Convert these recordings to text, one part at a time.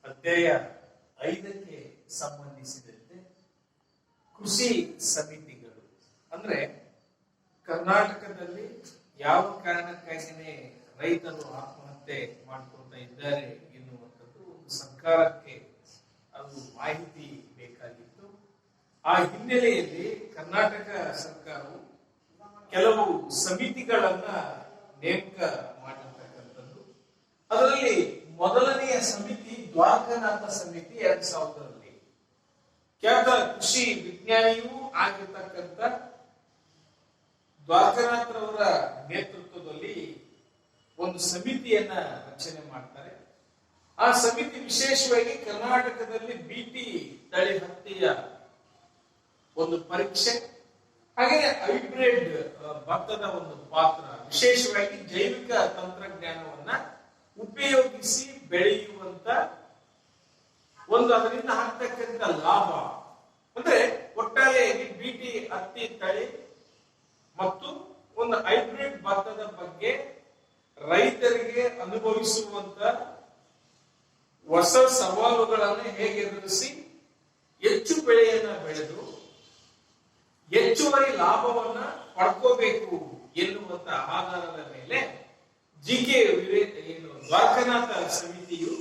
ಅಧ್ಯಾಯ 5ಕ್ಕೆ ಸಂಬಂಧಿಸಿದಂತೆ ಕೃಷಿ ಸಮಿತಿಗಳು ಅಂದ್ರೆ ಕರ್ನಾಟಕದಲ್ಲಿ ಯಾವ ಕಾರಣಕ್ಕಾಗಿನೇ ರೈತರು ಆತ್ಮಹತ್ಯೆ ಮಾಡ್ಕೊಳ್ತಾ ಇದ್ದಾರೆ ಎನ್ನುವಂಥದ್ದು ಒಂದು ಸರ್ಕಾರಕ್ಕೆ ಅದು ಮಾಹಿತಿ ಬೇಕಾಗಿತ್ತು. ಆ ಹಿನ್ನೆಲೆಯಲ್ಲಿ ಕರ್ನಾಟಕ ಸರ್ಕಾರವು ಕೆಲವು ಸಮಿತಿಗಳನ್ನ ನೇಮಕ ಮಾಡಿರ್ತಕ್ಕಂಥದ್ದು. ಅದರಲ್ಲಿ ಮೊದಲನೆಯ ಸಮಿತಿ ದ್ವಾರಕಾನಾಥ ಸಮಿತಿ 2000ರಲ್ಲಿ ಖ್ಯಾತ ಕೃಷಿ ವಿಜ್ಞಾನಿಯೂ ಆಗಿರ್ತಕ್ಕಂಥ ದ್ವಾರಕಾನಾಥರವರ ನೇತೃತ್ವದಲ್ಲಿ ಒಂದು ಸಮಿತಿಯನ್ನ ರಚನೆ ಮಾಡ್ತಾರೆ. ಆ ಸಮಿತಿ ವಿಶೇಷವಾಗಿ ಕರ್ನಾಟಕದಲ್ಲಿ ಬಿಟಿ ತಳಿ ಹತ್ತಿಯ ಒಂದು ಪರೀಕ್ಷೆ ಹಾಗೆ ಹೈಬ್ರಿಡ್ ಭತ್ತದ ಒಂದು ಪಾತ್ರ, ವಿಶೇಷವಾಗಿ ಜೈವಿಕ ತಂತ್ರಜ್ಞಾನವನ್ನ ಉಪಯೋಗಿಸಿ ಬೆಳೆಯುವಂತ ಒಂದು ಅದರಿಂದ ಆಗ್ತಕ್ಕಂಥ ಲಾಭ ಅಂದ್ರೆ ಒಟ್ಟಾರೆಯಾಗಿ ಬಿಟಿ ಹತ್ತಿ ತಳಿ ಮತ್ತು ಒಂದು ಹೈಬ್ರಿಡ್ ಭತ್ತದ ಬಗ್ಗೆ ರೈತರಿಗೆ ಅನುಭವಿಸುವಂತ ಹೊಸ ಸವಾಲುಗಳನ್ನು ಹೇಗೆ ಎದುರಿಸಿ ಹೆಚ್ಚು ಬೆಳೆಯನ್ನ ಬೆಳೆದು ಹೆಚ್ಚುವರಿ ಲಾಭವನ್ನ ಪಡ್ಕೋಬೇಕು ಎನ್ನುವಂತ ಆಧಾರದ ಮೇಲೆ ಜಿಕೆ ದ್ವಾರಕಾನಾಥ ಸಮಿತಿಯು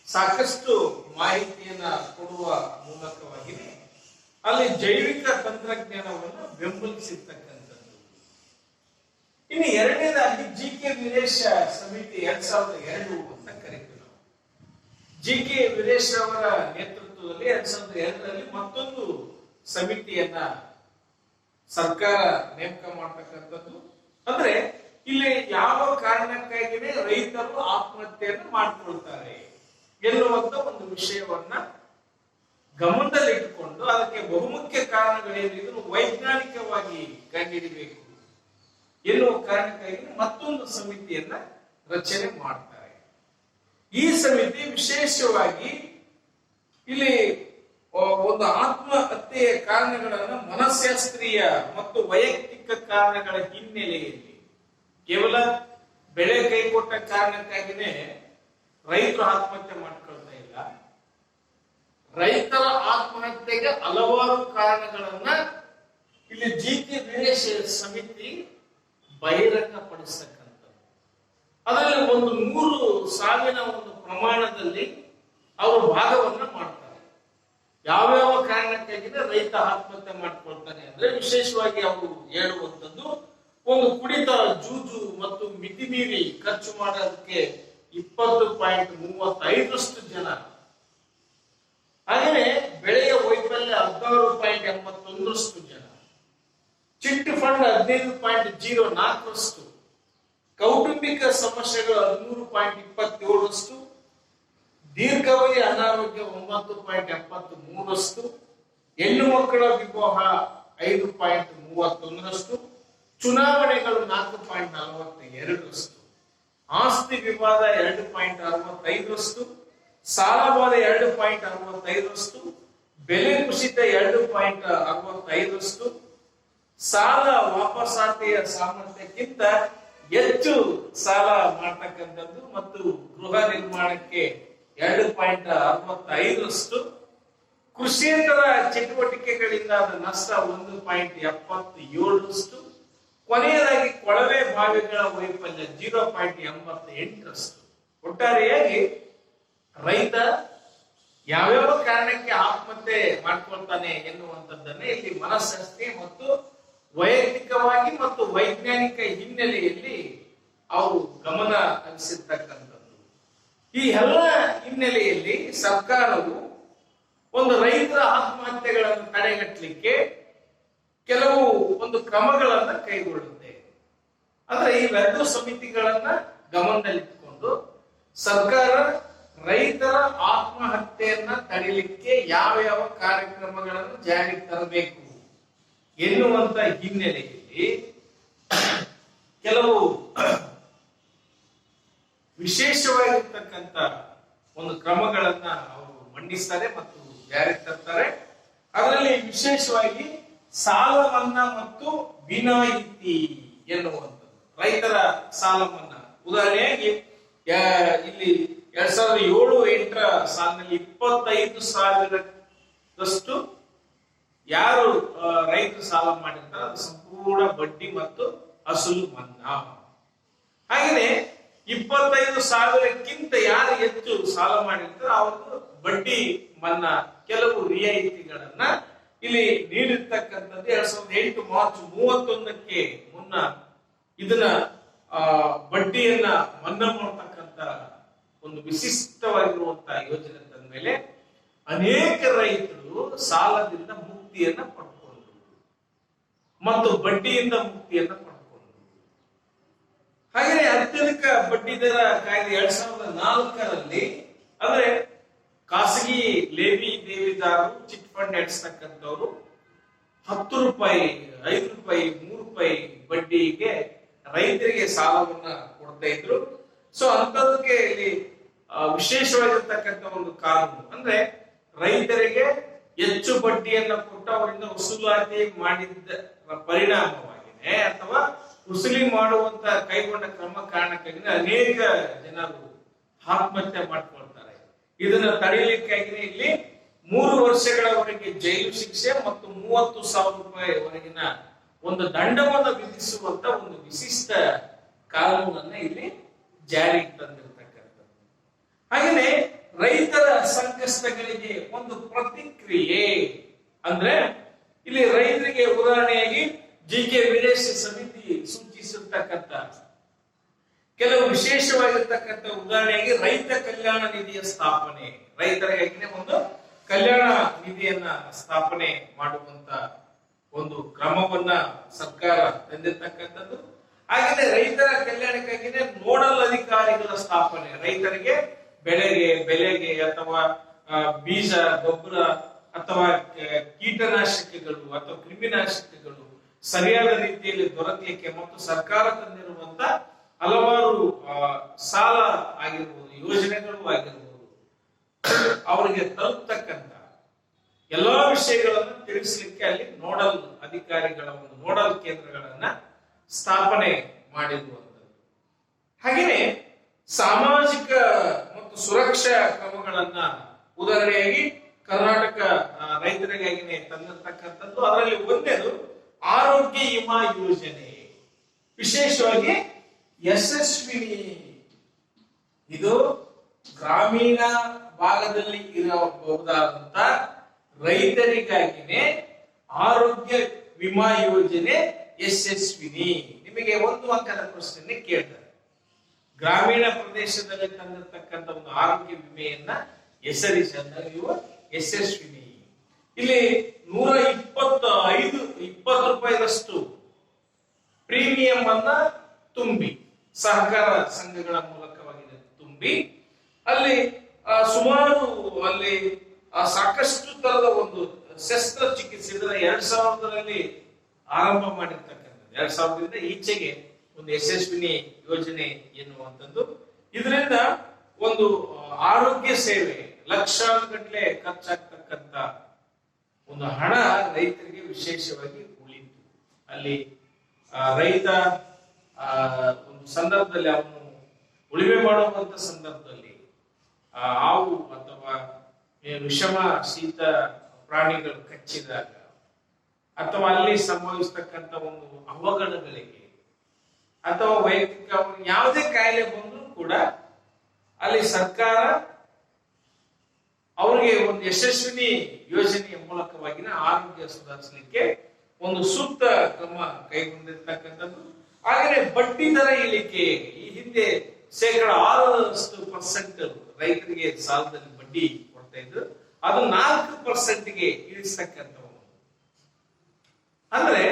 ಸಾಕಷ್ಟು ಮಾಹಿತಿಯನ್ನ ಕೊಡುವ ಮೂಲಕವಾಗಿ ಅಲ್ಲಿ ಜೈವಿಕ ತಂತ್ರಜ್ಞಾನವನ್ನು ಬೆಂಬಲಿಸಿರ್ತಕ್ಕಂಥದ್ದು. ಇನ್ನು ಎರಡನೇದಾಗಿ ಜಿಕೆ ವೀರೇಶ ಸಮಿತಿ 2002 ಅಂತ ಕರೀತೀವಿ ನಾವು. ಜಿಕೆ ವೀರೇಶ್ ಅವರ ನೇತೃತ್ವದಲ್ಲಿ 2002ರಲ್ಲಿ ಮತ್ತೊಂದು ಸಮಿತಿಯನ್ನ ಸರ್ಕಾರ ನೇಮಕ ಮಾಡತಕ್ಕಂಥದ್ದು. ಅಂದ್ರೆ ಇಲ್ಲಿ ಯಾವ ಕಾರಣಕ್ಕಾಗಿನೇ ರೈತರು ಆತ್ಮಹತ್ಯೆಯನ್ನು ಮಾಡಿಕೊಳ್ತಾರೆ ಎನ್ನುವಂತ ಒಂದು ವಿಷಯವನ್ನ ಗಮನದಲ್ಲಿಟ್ಟುಕೊಂಡು ಅದಕ್ಕೆ ಬಹುಮುಖ್ಯ ಕಾರಣಗಳೇನು ಇದನ್ನು ವೈಜ್ಞಾನಿಕವಾಗಿ ಕಂಡುಹಿಡಿಯಬೇಕು ಎನ್ನುವ ಕಾರಣಕ್ಕಾಗಿ ಮತ್ತೊಂದು ಸಮಿತಿಯನ್ನ ರಚನೆ ಮಾಡ್ತಾರೆ. ಈ ಸಮಿತಿ ವಿಶೇಷವಾಗಿ ಇಲ್ಲಿ ಒಂದು ಆತ್ಮಹತ್ಯೆಯ ಕಾರಣಗಳನ್ನ ಮನಃಶಾಸ್ತ್ರೀಯ ಮತ್ತು ವೈಯಕ್ತಿಕ ಕಾರಣಗಳ ಹಿನ್ನೆಲೆಯಲ್ಲಿ ಕೇವಲ ಬೆಳೆ ಕೈಕೊಟ್ಟ ಕಾರಣಕ್ಕಾಗಿನೇ ರೈತರು ಆತ್ಮಹತ್ಯೆ ಮಾಡ್ಕೊಳ್ತಾ ಇಲ್ಲ. ರೈತರ ಆತ್ಮಹತ್ಯೆಗೆ ಹಲವಾರು ಕಾರಣಗಳನ್ನ ಇಲ್ಲಿ ಜಿಕೆ ವೀರೇಶ್ ಸಮಿತಿ ಬಹಿರಂಗಪಡಿಸ್ತಕ್ಕಂಥದ್ದು. ಅದರಲ್ಲಿ ಒಂದು 100,000 ಒಂದು ಪ್ರಮಾಣದಲ್ಲಿ ಅವರು ಭಾಗವನ್ನ ಮಾಡ್ತಾರೆ. ಯಾವ್ಯಾವ ಕಾರಣಕ್ಕಾಗಿನೇ ರೈತ ಆತ್ಮಹತ್ಯೆ ಮಾಡ್ಕೊಳ್ತಾನೆ ಅಂದ್ರೆ ವಿಶೇಷವಾಗಿ ಅವರು ಹೇಳುವಂಥದ್ದು ಒಂದು ಕುಡಿತ, ಜೂಜು ಮತ್ತು ಮಿತಿ ಮೀರಿ ಖರ್ಚು ಮಾಡೋದಕ್ಕೆ 20.35% ಜನ, ಹಾಗೆಯೇ ಬೆಳೆಯ ವೈಫಲ್ಯ 16.81% ಜನ, ಚಿಟ್ ಫಂಡ್ 15.04%, ಕೌಟುಂಬಿಕ ಸಮಸ್ಯೆಗಳು 13.27%, ದೀರ್ಘಾವಧಿ ಅನಾರೋಗ್ಯ 9.73%, ಹೆಣ್ಣು ಮಕ್ಕಳ ವಿವಾಹ 5.31%, ಚುನಾವಣೆಗಳು 4.42%, ಆಸ್ತಿ ವಿವಾದ 2.65%, ಸಾಲಬಾಧೆ 2.65%, ಬೆಲೆ ಕುಸಿತ 2.65%, ಸಾಲ ವಾಪಸಾತಿಯ ಸಾಮರ್ಥ್ಯಕ್ಕಿಂತ ಹೆಚ್ಚು ಸಾಲ ಮಾಡತಕ್ಕಂಥದ್ದು ಮತ್ತು ಗೃಹ ನಿರ್ಮಾಣಕ್ಕೆ 2.65%, ಕೃಷಿಯೇತರ ಚಟುವಟಿಕೆಗಳಿಂದ ನಷ್ಟ 1.77%, ಕೊನೆಯದಾಗಿ ಕೊಳವೆ ಬಾವಿಗಳ ವೈಫಲ್ಯ 0.88%. ಒಟ್ಟಾರೆಯಾಗಿ ರೈತ ಯಾವ್ಯಾವ ಕಾರಣಕ್ಕೆ ಆತ್ಮಹತ್ಯೆ ಮಾಡ್ಕೊಳ್ತಾನೆ ಎನ್ನುವಂಥದ್ದನ್ನೇ ಇಲ್ಲಿ ಮನಃಶಾಸ್ತ್ರೀಯ ಮತ್ತು ವೈಯಕ್ತಿಕವಾಗಿ ಮತ್ತು ವೈಜ್ಞಾನಿಕ ಹಿನ್ನೆಲೆಯಲ್ಲಿ ಅವರು ಗಮನ ಹರಿಸಿರ್ತಕ್ಕಂಥದ್ದು. ಈ ಎಲ್ಲ ಹಿನ್ನೆಲೆಯಲ್ಲಿ ಸರ್ಕಾರವು ಒಂದು ರೈತರ ಆತ್ಮಹತ್ಯೆಗಳನ್ನು ತಡೆಗಟ್ಟಲಿಕ್ಕೆ ಕೆಲವು ಒಂದು ಕ್ರಮಗಳನ್ನ ಕೈಗೊಳ್ಳುತ್ತೆ. ಅಂದ್ರೆ ಇವೆರಡು ಸಮಿತಿಗಳನ್ನ ಗಮನದಲ್ಲಿಟ್ಟುಕೊಂಡು ಸರ್ಕಾರ ರೈತರ ಆತ್ಮಹತ್ಯೆಯನ್ನ ತಡೆಯಲಿಕ್ಕೆ ಯಾವ ಯಾವ ಕಾರ್ಯಕ್ರಮಗಳನ್ನು ಜಾರಿಗೆ ತರಬೇಕು ಎನ್ನುವಂತ ಹಿನ್ನೆಲೆಯಲ್ಲಿ ಕೆಲವು ವಿಶೇಷವಾಗಿರ್ತಕ್ಕಂಥ ಒಂದು ಕ್ರಮಗಳನ್ನ ಅವರು ಮಂಡಿಸ್ತಾರೆ ಮತ್ತು ಜಾರಿಗೆ ತರ್ತಾರೆ. ಅದರಲ್ಲಿ ವಿಶೇಷವಾಗಿ ಸಾಲ ಮನ್ನಾ ಮತ್ತು ವಿನಾಯಿತಿ ಎನ್ನುವಂಥದ್ದು. ರೈತರ ಸಾಲ ಮನ್ನಾ ಉದಾಹರಣೆಯಾಗಿ ಇಲ್ಲಿ 2007 2008ರ ಸಾಲಿನಲ್ಲಿ 25,000ರಷ್ಟು ಯಾರು ರೈತರು ಸಾಲ ಮಾಡಿರ್ತಾರೆ ಅದು ಸಂಪೂರ್ಣ ಬಡ್ಡಿ ಮತ್ತು ಅಸಲು ಮನ್ನಾ. ಹಾಗೆಯೇ 25,000ಕ್ಕಿಂತ ಯಾರು ಹೆಚ್ಚು ಸಾಲ ಮಾಡಿರ್ತಾರೆ ಅವ್ರಿಗೆ ಬಡ್ಡಿ ಮನ್ನಾ ಕೆಲವು ರಿಯಾಯಿತಿಗಳನ್ನ ಇಲ್ಲಿ ನೀಡಿರ್ತಕ್ಕಂಥದ್ದು 2008 ಮಾರ್ಚ್ 31ಕ್ಕೆ ಮುನ್ನ ಇದನ್ನ ಬಡ್ಡಿಯನ್ನ ಮನ್ನಾ ಮಾಡತಕ್ಕಂತ ಒಂದು ವಿಶಿಷ್ಟವಾಗಿರುವಂತಹ ಯೋಜನೆ ತಂದ ಮೇಲೆ ಅನೇಕ ರೈತರು ಸಾಲದಿಂದ ಮುಕ್ತಿಯನ್ನ ಪಡ್ಕೊಂಡ್ರು ಮತ್ತು ಬಡ್ಡಿಯಿಂದ ಮುಕ್ತಿಯನ್ನ ಪಡ್ಕೊಂಡ್ರು. ಹಾಗೆಯೇ ಅತ್ಯಧಿಕ ಬಡ್ಡಿ ದರ ಕಾಯ್ದೆ 2004ರಲ್ಲಿ ಅಂದ್ರೆ ಖಾಸಗಿ ಲೇವಿ ದೇವಿದಾರರು ಚಿಟ್ ಫಂಡ್ ನಡೆಸ್ತಕ್ಕಂಥವ್ರು 10 ರೂಪಾಯಿ, 5 ರೂಪಾಯಿ, 3 ರೂಪಾಯಿ ಬಡ್ಡಿಗೆ ರೈತರಿಗೆ ಸಾಲವನ್ನ ಕೊಡ್ತಾ ಇದ್ರು. ಸೊ ಅಂತದಕ್ಕೆ ಇಲ್ಲಿ ವಿಶೇಷವಾಗಿರ್ತಕ್ಕಂಥ ಒಂದು ಕಾನೂನು ಅಂದ್ರೆ ರೈತರಿಗೆ ಹೆಚ್ಚು ಬಡ್ಡಿಯನ್ನ ಕೊಟ್ಟು ಅವರಿಂದ ವಸೂಲಾತಿ ಮಾಡಿದ್ದ ಪರಿಣಾಮವಾಗಿದೆ ಅಥವಾ ವಸೂಲಿ ಮಾಡುವಂತ ಕೈಗೊಂಡ ಕ್ರಮ ಕಾರಣಕ್ಕಾಗಿ ಅನೇಕ ಜನರು ಆತ್ಮಹತ್ಯೆ ಮಾಡ್ಕೊಳ್ತಾರೆ. ಇದನ್ನ ತಡೆಯಲಿಕ್ಕಾಗಿ ಇಲ್ಲಿ 3 ವರ್ಷಗಳವರೆಗೆ ಜೈಲು ಶಿಕ್ಷೆ ಮತ್ತು 30,000 ರೂಪಾಯಿವರೆಗಿನ ಒಂದು ದಂಡವನ್ನು ವಿಧಿಸುವಂತ ಒಂದು ವಿಶಿಷ್ಟ ಕಾನೂನನ್ನ ಇಲ್ಲಿ ಜಾರಿಗೆ ತಂದಿರತಕ್ಕಂಥದ್ದು. ಹಾಗೆಯೇ ರೈತರ ಸಂಕಷ್ಟಗಳಿಗೆ ಒಂದು ಪ್ರತಿಕ್ರಿಯೆ ಅಂದ್ರೆ ಇಲ್ಲಿ ರೈತರಿಗೆ ಉದಾಹರಣೆಯಾಗಿ ಜಿ.ಕೆ. ವೀರೇಶ್ ಸಮಿತಿ ಸೂಚಿಸಿರ್ತಕ್ಕಂಥ ಕೆಲವು ವಿಶೇಷವಾಗಿರ್ತಕ್ಕಂಥ ಉದಾಹರಣೆಯಾಗಿ ರೈತ ಕಲ್ಯಾಣ ನಿಧಿಯ ಸ್ಥಾಪನೆ, ರೈತರಿಗಾಗಿನೇ ಒಂದು ಕಲ್ಯಾಣ ನಿಧಿಯನ್ನ ಸ್ಥಾಪನೆ ಮಾಡುವಂತ ಒಂದು ಕ್ರಮವನ್ನ ಸರ್ಕಾರ ತಂದಿರ್ತಕ್ಕಂಥದ್ದು. ಹಾಗೆಯೇ ರೈತರ ಕಲ್ಯಾಣಕ್ಕಾಗಿನೇ ನೋಡಲ್ ಅಧಿಕಾರಿಗಳ ಸ್ಥಾಪನೆ, ರೈತರಿಗೆ ಬೆಳೆಗೆ ಅಥವಾ ಬೀಜ, ಗೊಬ್ಬರ ಅಥವಾ ಕೀಟನಾಶಕಗಳು ಅಥವಾ ಕ್ರಿಮಿನಾಶಕಗಳು ಸರಿಯಾದ ರೀತಿಯಲ್ಲಿ ದೊರಕಲಿಕ್ಕೆ ಮತ್ತು ಸರ್ಕಾರ ತಂದಿರುವಂತ ಹಲವಾರು ಸಾಲ ಆಗಿರ್ಬೋದು, ಯೋಜನೆಗಳು ಆಗಿರ್ಬೋದು, ಅವರಿಗೆ ತಲುಪತಕ್ಕಂತ ಎಲ್ಲಾ ವಿಷಯಗಳನ್ನು ತಿಳಿಸಲಿಕ್ಕೆ ಅಲ್ಲಿ ನೋಡಲ್ ಅಧಿಕಾರಿಗಳ ಒಂದು ನೋಡಲ್ ಕೇಂದ್ರಗಳನ್ನ ಸ್ಥಾಪನೆ ಮಾಡಿರುವಂತದ್ದು. ಹಾಗೆಯೇ ಸಾಮಾಜಿಕ ಮತ್ತು ಸುರಕ್ಷಾ ಕ್ರಮಗಳನ್ನ ಉದಾಹರಣೆಯಾಗಿ ಕರ್ನಾಟಕ ರೈತರಿಗಾಗಿನೇ ತಂದಿರತಕ್ಕಂಥದ್ದು. ಅದರಲ್ಲಿ ಒಂದೇದು ಆರೋಗ್ಯ ವಿಮಾ ಯೋಜನೆ, ವಿಶೇಷವಾಗಿ ಯಶಸ್ವಿನಿ. ಇದು ಗ್ರಾಮೀಣ ಭಾಗದಲ್ಲಿ ಇರಬಹುದಾದಂತ ರೈತರಿಗಾಗಿನೇ ಆರೋಗ್ಯ ವಿಮಾ ಯೋಜನೆ ಯಶಸ್ವಿನಿ. ನಿಮಗೆ 1 ಅಂಕದ ಪ್ರಶ್ನೆ ಕೇಳ್ತಾರೆ. ಗ್ರಾಮೀಣ ಪ್ರದೇಶದಲ್ಲಿ ತಂದಿರತಕ್ಕಂಥ ಒಂದು ಆರೋಗ್ಯ ವಿಮೆಯನ್ನ ಹೆಸರಿಸಿ ಅಂದ್ರೆ ನೀವು ಯಶಸ್ವಿನಿ. ಇಲ್ಲಿ 120 ರೂಪಾಯಿದಷ್ಟು ಪ್ರೀಮಿಯಂ ಅನ್ನ ತುಂಬಿ ಸಹಕಾರ ಸಂಘಗಳ ಮೂಲಕವಾಗಿ ತುಂಬಿ ಅಲ್ಲಿ ಸುಮಾರು ಅಲ್ಲಿ ಸಾಕಷ್ಟು ತರದ ಒಂದು ಶಸ್ತ್ರಚಿಕಿತ್ಸೆ 2000ರಲ್ಲಿ ಆರಂಭ ಮಾಡಿರ್ತಕ್ಕಂಥದ್ದು. 2000ರಿಂದ ಈಚೆಗೆ ಒಂದು ಯಶಸ್ವಿನಿ ಯೋಜನೆ ಎನ್ನುವಂಥದ್ದು. ಇದರಿಂದ ಒಂದು ಆರೋಗ್ಯ ಸೇವೆ ಲಕ್ಷಾನುಗಟ್ಟಲೆ ಖರ್ಚಾಗ್ತಕ್ಕಂಥ ಒಂದು ಹಣ ರೈತರಿಗೆ ವಿಶೇಷವಾಗಿ ಉಳಿತು. ಅಲ್ಲಿ ರೈತ ಒಂದು ಸಂದರ್ಭದಲ್ಲಿ ಅವನು ಉಳಿಮೆ ಮಾಡುವಂತ ಸಂದರ್ಭದಲ್ಲಿ ಹಾವು ಅಥವಾ ವಿಷಮ ಶೀತ ಪ್ರಾಣಿಗಳು ಕಚ್ಚಿದಾಗ ಅಥವಾ ಅಲ್ಲಿ ಸಂಭವಿಸ್ತಕ್ಕಂಥ ಒಂದು ಅವಘಡಗಳಿಗೆ ಅಥವಾ ವೈಯಕ್ತಿಕ ಯಾವುದೇ ಕಾಯಿಲೆ ಬಂದರೂ ಕೂಡ ಅಲ್ಲಿ ಸರ್ಕಾರ ಅವರಿಗೆ ಒಂದು ಯಶಸ್ವಿನಿ ಯೋಜನೆಯ ಮೂಲಕವಾಗಿನ ಆರೋಗ್ಯ ಸುಧಾರಿಸಲಿಕ್ಕೆ ಒಂದು ಸೂಕ್ತ ಕ್ರಮ ಕೈಗೊಂಡಿರ್ತಕ್ಕಂಥದ್ದು. ಹಾಗೆಯೇ ಬಡ್ಡಿ ದರ ಇಳಿಕೆ, ಈ ಹಿಂದೆ 6% ರೈತರಿಗೆ ಸಾಲದಲ್ಲಿ ಬಡ್ಡಿ ಕೊಡ್ತಾ ಇದ್ರು, ಅದು 4%ಗೆ ಇಳಿಸ್ತಕ್ಕಂಥ ಅಂದ್ರೆ